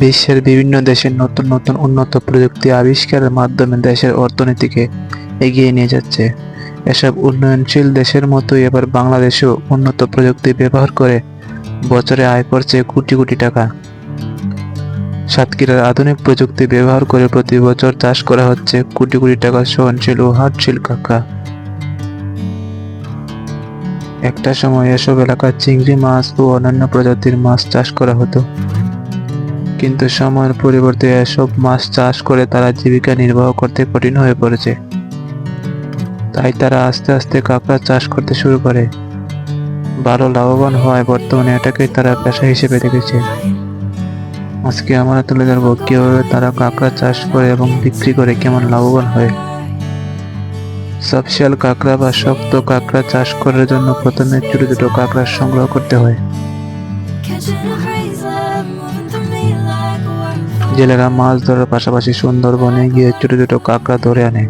বিশ্বের বিভিন্ন দেশের নতুন নতুন উন্নত প্রযুক্তি আবিষ্কারের মাধ্যমে দেশের অর্থনীতিকে এগিয়ে নিয়ে যাচ্ছে। এসব উন্নয়নশীল দেশের মতোই এবার বাংলাদেশেও উন্নত প্রযুক্তি ব্যবহার করে বছরে আয় করছে কোটি কোটি টাকা। সাতক্ষীরার আধুনিক প্রযুক্তি ব্যবহার করে প্রতি বছর চাষ করা হচ্ছে কোটি কোটি টাকা সহনশীল ও হার্টশীল কাঁকড়া। একটা সময় এসব এলাকায় চিংড়ি মাছ ও অন্যান্য প্রজাতির মাছ চাষ করা হতো, কিন্তু সময়ের পরিবর্তে এসব মাছ চাষ করে তারা জীবিকা নির্বাহ করতে কঠিন হয়ে পড়েছে। তাই তারা আস্তে আস্তে কাঁকড়া চাষ করতে শুরু করে। ভালো লাভবান হওয়ায় বর্তমানে এটাকেই তারা পেশা হিসেবে দেখেছে। আজকে আমরা তুলে ধরবো কিভাবে তারা কাঁকড়া চাষ করে এবং বিক্রি করে কেমন লাভবান হয়। সফটশেল কাঁকড়া বা শক্ত কাঁকড়া চাষ করার জন্য প্রথমে ছোট ছোট কাঁকড়া সংগ্রহ করতে হয়। জেলেরা মাছ ধরার পাশাপাশি সুন্দরবনে গিয়ে ছোট ছোট কাঁকড়া ধরে আনে।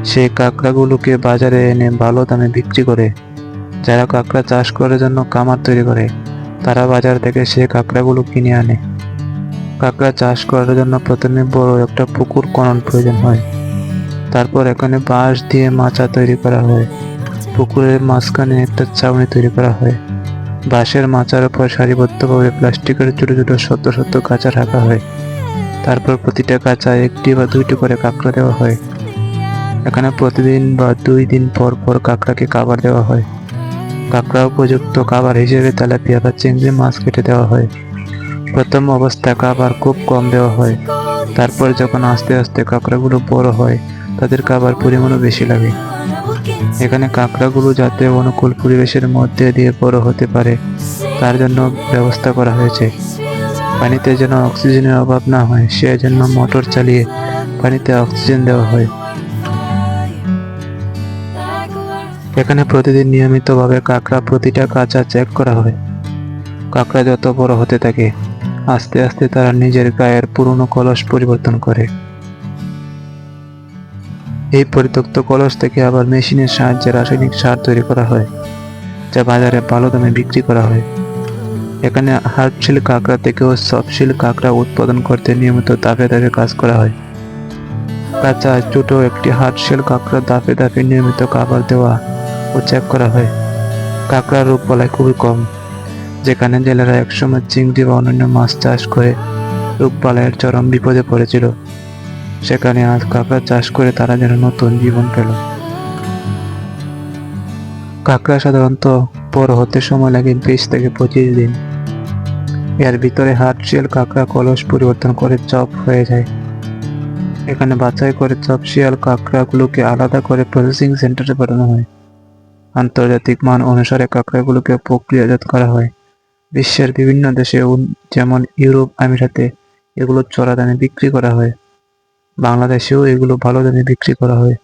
সেই কাঁকড়াগুলোকে বাজারে এনে ভালো দামে বিক্রি করে। যারা কাঁকড়া চাষ করার জন্য কামার তৈরি করে তারা বাজার থেকে সেই কাঁকড়াগুলো কিনে আনে। কাঁকড়া চাষ করার জন্য প্রথমে বড় একটা পুকুর খনন প্রয়োজন হয়। তারপর এখানে বাঁশ দিয়ে মাচা তৈরি করা হয়। পুকুরের মাঝখানে একটা ছাউনি তৈরি করা হয়। বাঁশের মাচার উপর সারিবদ্ধভাবে প্লাস্টিকের ছোট ছোট শত শত কাঁচা রাখা হয়। তারপর প্রতিটা কাঁচায় একটি বা দুইটি করে কাঁকড়া দেওয়া হয়। এখানে প্রতিদিন বা 2 দিন পর পর কাঁকড়াকে খাবার দেওয়া হয়। কাঁকড়া উপযুক্ত খাবার হিসেবে তেলাপিয়া বা চিংড়ি মাছ কেটে দেওয়া হয়। প্রথম অবস্থায় খাবার খুব কম দেওয়া হয়। তারপর যখন আস্তে আস্তে কাঁকড়াগুলো বড় হয় তাদের খাবার পরিমাণও বেশি লাগে। এখানে কাঁকড়াগুলো যাতে অনুকূল পরিবেশের মধ্যে দিয়ে বড় হতে পারে তার জন্য ব্যবস্থা করা হয়েছে। পানিতে যেন অক্সিজেনের অভাব না হয় সেজন্য মোটর চালিয়ে পানিতে অক্সিজেন দেওয়া হয়। এখানে প্রতিদিন নিয়মিতভাবে কাঁকড়া প্রতিটা কাঁচা চেক করা হয়। কাঁকড়া যত বড় হতে থাকে আস্তে আস্তে তারা নিজের গায়ের পুরনো কলস পরিবর্তন করে। এই পরিত্যক্ত কলস থেকে আবার মেশিনের সাহায্যে রাসায়নিক সার তৈরি করা হয়, যা বাজারে ভালো দামে বিক্রি করা হয়। এখানে হার্ডশীল কাঁকড়া থেকেও সফটশীল কাঁকড়া উৎপাদন করতে নিয়মিত ধাপে ধাপে কাজ করা হয়। কাঁচা ছোট একটি হার্ডশীল কাঁকড়া ধাপে ধাপে নিয়মিত খাবার দেওয়া ও চেক করা হয়। কাঁকড়ার রোগবালাই খুবই কম। যেখানে জেলেরা একসময় চিংড়ি বা অন্যান্য মাছ চাষ করে রোগবালাইয়ের চরম বিপদে পড়েছিল, সেখানে আজ কাঁকড়া চাষ করে তারা যেন নতুন জীবন পেল। কাঁকড়া সাধারণত বড় হতে সময় লাগে 20 থেকে 25 দিন। এর ভিতরে হার্ডশেল কাঁকড়া কলস পরিবর্তন করে চপ হয়ে যায়। এখানে বাছাই করে চপশিয়াল কাঁকড়াগুলোকে আলাদা করে প্রসেসিং সেন্টারে পাঠানো হয়। আন্তর্জাতিক মান অনুসারে কাঁকড়াগুলোকে প্রক্রিয়াজাত করা হয়। বিশ্বের বিভিন্ন দেশে যেমন ইউরোপ, আমিরাতে এগুলো চড়া দামে বিক্রি করা হয়। বাংলাদেশেও এগুলো ভালো দামে বিক্রি করা হয়।